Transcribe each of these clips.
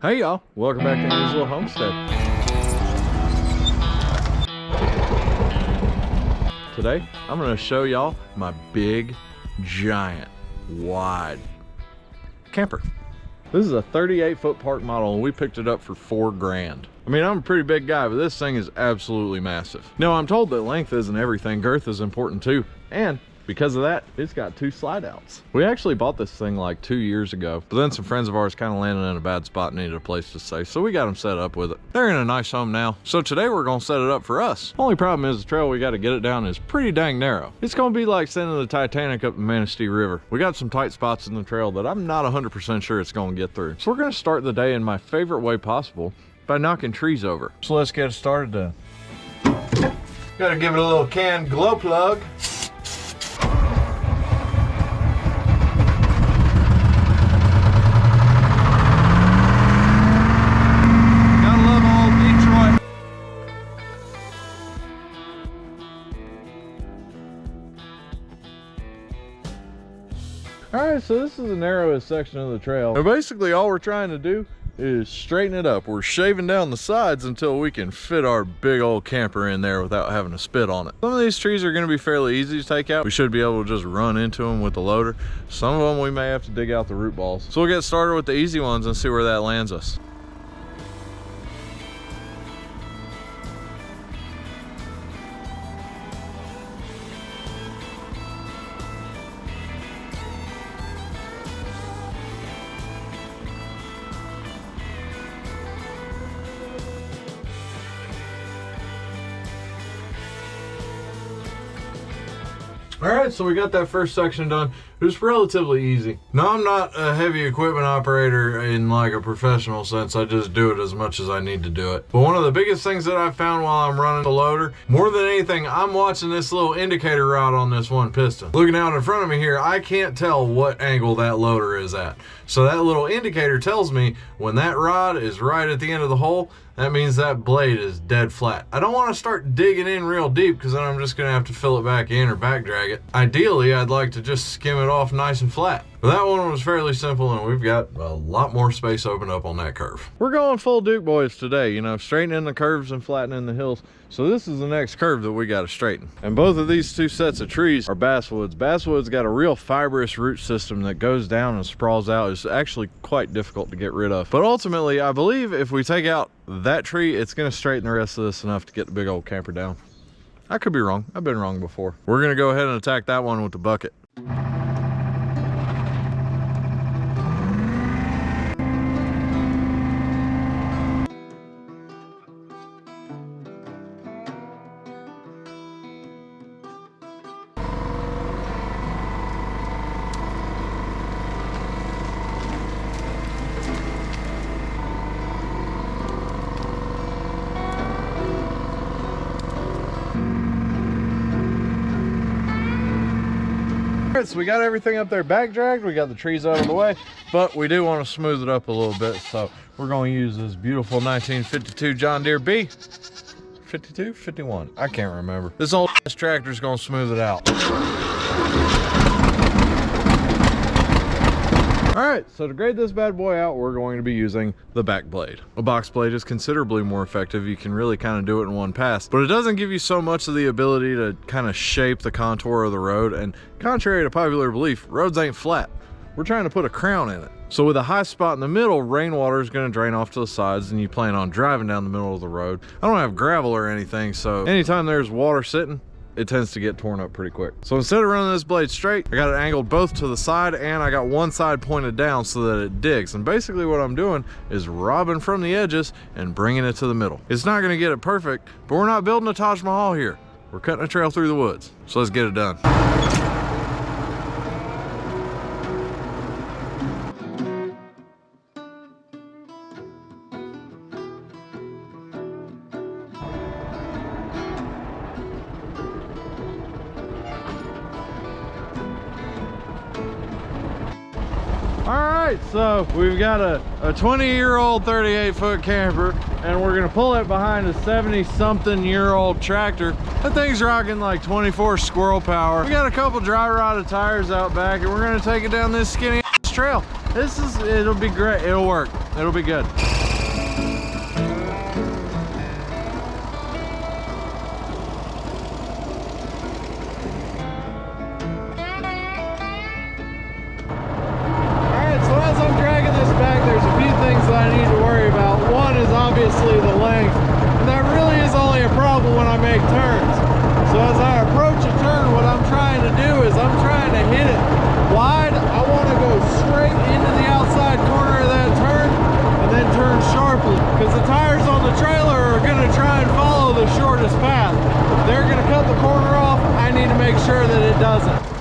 Hey y'all, welcome back to Angelo Homestead. Today, I'm gonna show y'all my big, giant, wide camper. This is a 38-foot park model and we picked it up for $4,000. I mean, I'm a pretty big guy, but this thing is absolutely massive. Now, I'm told that length isn't everything, girth is important too. And because of that, it's got 2 slide outs. We actually bought this thing like 2 years ago, but then some friends of ours kind of landed in a bad spot and needed a place to stay, so we got them set up with it. They're in a nice home now, so today we're gonna set it up for us. Only problem is the trail we gotta get it down is pretty dang narrow. It's gonna be like sending the Titanic up the Manistee River. We got some tight spots in the trail that I'm not 100% sure it's gonna get through. So we're gonna start the day in my favorite way possible, by knocking trees over. So let's get it started then. Gotta give it a little can glow plug. Alright, so this is the narrowest section of the trail. Now basically all we're trying to do is straighten it up. We're shaving down the sides until we can fit our big old camper in there without having to spit on it. Some of these trees are going to be fairly easy to take out. We should be able to just run into them with the loader. Some of them we may have to dig out the root balls. So we'll get started with the easy ones and see where that lands us. All right, so we got that first section done. It was relatively easy. Now, I'm not a heavy equipment operator in like a professional sense. I just do it as much as I need to do it. But one of the biggest things that I found while I'm running the loader, more than anything, I'm watching this little indicator rod on this one piston. Looking out in front of me here, I can't tell what angle that loader is at. So that little indicator tells me when that rod is right at the end of the hole, that means that blade is dead flat. I don't want to start digging in real deep because then I'm just going to have to fill it back in or back drag it. Ideally, I'd like to just skim it off nice and flat. But that one was fairly simple and we've got a lot more space opened up on that curve. We're going full Duke boys today, you know, straightening the curves and flattening the hills. So this is the next curve that we got to straighten. And both of these 2 sets of trees are basswoods. Basswood's got a real fibrous root system that goes down and sprawls out. It's actually quite difficult to get rid of. But ultimately, I believe if we take out that tree, it's going to straighten the rest of this enough to get the big old camper down. I could be wrong. I've been wrong before. We're going to go ahead and attack that one with the bucket. So we got everything up there back dragged, we got the trees out of the way, but we do want to smooth it up a little bit, so we're going to use this beautiful 1952 John Deere B. 52? 51? I can't remember. This old tractor is going to smooth it out. Alright, so to grade this bad boy out, we're going to be using the back blade. A box blade is considerably more effective. You can really kind of do it in one pass, but it doesn't give you so much of the ability to kind of shape the contour of the road, and contrary to popular belief, roads ain't flat. We're trying to put a crown in it. So with a high spot in the middle, rainwater is going to drain off to the sides and you plan on driving down the middle of the road. I don't have gravel or anything, so anytime there's water sitting, it tends to get torn up pretty quick. So instead of running this blade straight, I got it angled both to the side and I got one side pointed down so that it digs. And basically what I'm doing is robbing from the edges and bringing it to the middle. It's not gonna get it perfect, but we're not building a Taj Mahal here. We're cutting a trail through the woods. So let's get it done. All right, so we've got a 20-year-old 38-foot camper, and we're gonna pull it behind a 70-something-year-old tractor. That thing's rocking like 24 squirrel power. We got a couple dry rotted tires out back, and we're gonna take it down this skinny ass trail. It'll be great. It'll work. It'll be good. There's a few things that I need to worry about. One is obviously the length, and that really is only a problem when I make turns. So as I approach a turn, what I'm trying to do is I'm trying to hit it wide. I want to go straight into the outside corner of that turn and then turn sharply, because the tires on the trailer are going to try and follow the shortest path. They're going to cut the corner off. I need to make sure that it doesn't.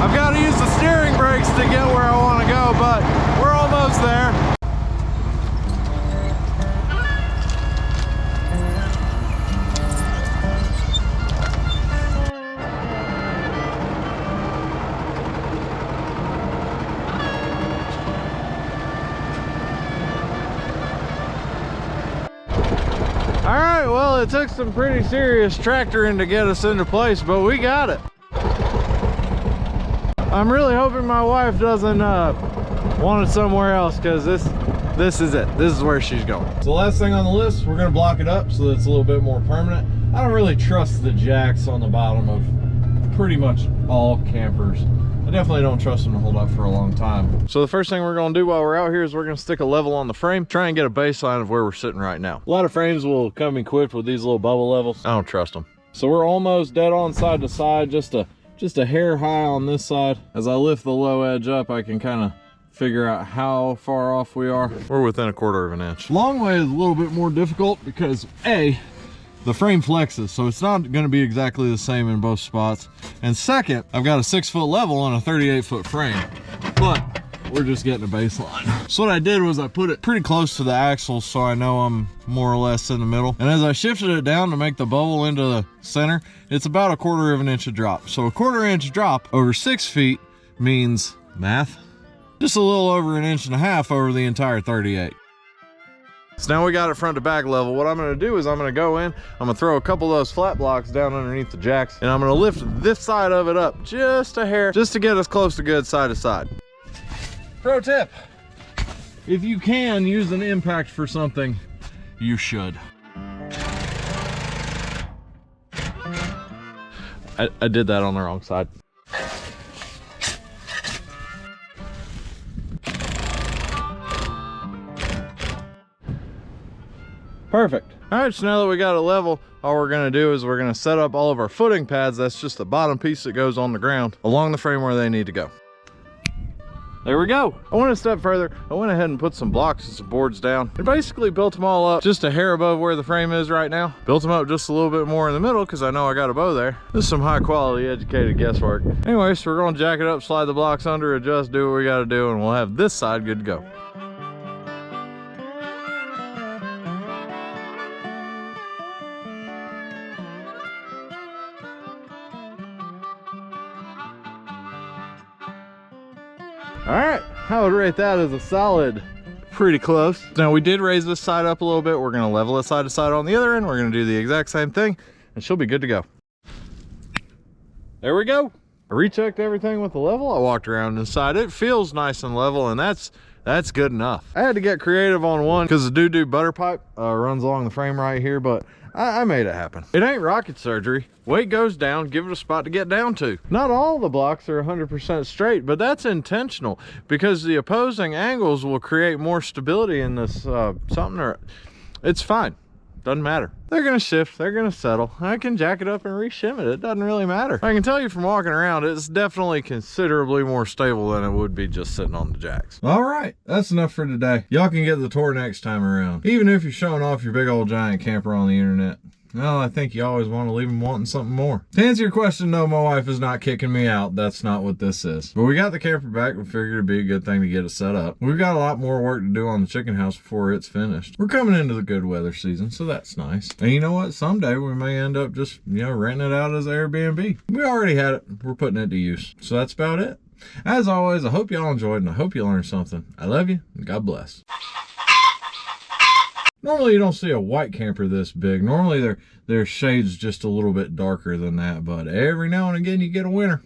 I've got to use the steering brakes to get where I want to go, but we're almost there. All right, well, it took some pretty serious tractoring to get us into place, but we got it. I'm really hoping my wife doesn't want it somewhere else, because this is it. This is where she's going. So the last thing on the list, we're gonna block it up so that it's a little bit more permanent. I don't really trust the jacks on the bottom of pretty much all campers. I definitely don't trust them to hold up for a long time. So the first thing we're gonna do while we're out here is we're gonna stick a level on the frame, try and get a baseline of where we're sitting right now. A lot of frames will come equipped with these little bubble levels. I don't trust them. So we're almost dead on side to side, just a hair high on this side. As I lift the low edge up, I can kind of figure out how far off we are. We're within 1/4 of an inch. Long way is a little bit more difficult because A, the frame flexes, so it's not going to be exactly the same in both spots. And second, I've got a 6-foot level on a 38-foot frame, but we're just getting a baseline. So what I did was I put it pretty close to the axle so I know I'm more or less in the middle. And as I shifted it down to make the bubble into the center, it's about 1/4 of an inch of drop. So 1/4 inch drop over 6 feet means, math, just a little over 1.5 inches over the entire 38. So now we got it front to back level. What I'm gonna do is I'm gonna go in, I'm gonna throw a couple of those flat blocks down underneath the jacks, and I'm gonna lift this side of it up just a hair, just to get us close to good side to side. Pro tip, if you can use an impact for something, you should. I did that on the wrong side. Perfect. All right, so now that we got it level, all we're gonna do is we're gonna set up all of our footing pads. That's just the bottom piece that goes on the ground along the frame where they need to go. There we go. I went a step further. I went ahead and put some blocks and some boards down and basically built them all up just a hair above where the frame is right now. Built them up just a little bit more in the middle because I know I got a bow there. This is some high quality educated guesswork. Anyway, so we're gonna jack it up, slide the blocks under, adjust, do what we gotta do, and we'll have this side good to go. All right, I would rate that as a solid, pretty close. Now we did raise this side up a little bit. We're gonna level it side to side on the other end. We're gonna do the exact same thing and she'll be good to go. There we go. I rechecked everything with the level. I walked around inside. It feels nice and level, and that's good enough. I had to get creative on one because the doo-doo butter pipe runs along the frame right here, but I made it happen. It ain't rocket surgery. Weight goes down, give it a spot to get down to. Not all the blocks are 100% straight, but that's intentional because the opposing angles will create more stability in this it's fine. Doesn't matter. They're gonna shift, they're gonna settle. I can jack it up and re-shim it. It doesn't really matter. I can tell you from walking around, it's definitely considerably more stable than it would be just sitting on the jacks. All right, that's enough for today. Y'all can get the tour next time around. Even if you're showing off your big old giant camper on the internet. Well, I think you always want to leave them wanting something more. To answer your question, no, my wife is not kicking me out. That's not what this is. But we got the camper back. We figured it'd be a good thing to get it set up. We've got a lot more work to do on the chicken house before it's finished. We're coming into the good weather season, so that's nice. And you know what? Someday we may end up just, renting it out as Airbnb. We already had it. We're putting it to use. So that's about it. As always, I hope y'all enjoyed and I hope you learned something. I love you and God bless. Normally you don't see a white camper this big. Normally their shades just a little bit darker than that, but every now and again you get a winner.